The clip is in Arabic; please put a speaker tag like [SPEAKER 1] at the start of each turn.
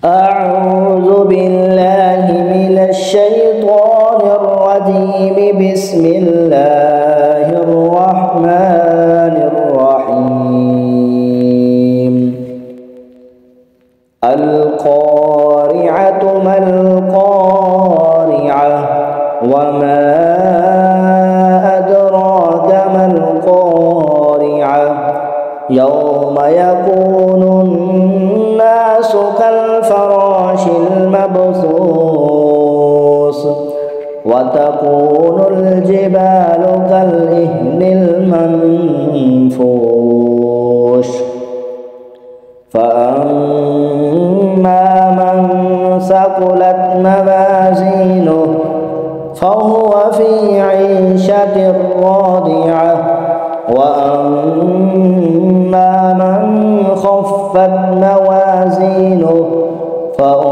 [SPEAKER 1] أعوذ بالله من الشيطان الرجيم. بسم الله الرحمن الرحيم. القارعة ما القارعة وما أدراك ما القارعة يوم يكون الناس كالفراش المبثوث وتكون الجبال كالعهن المنفوش فأما من ثقلت موازينه فهو في عيشة راضية وأما من خفت موازينه فأولئك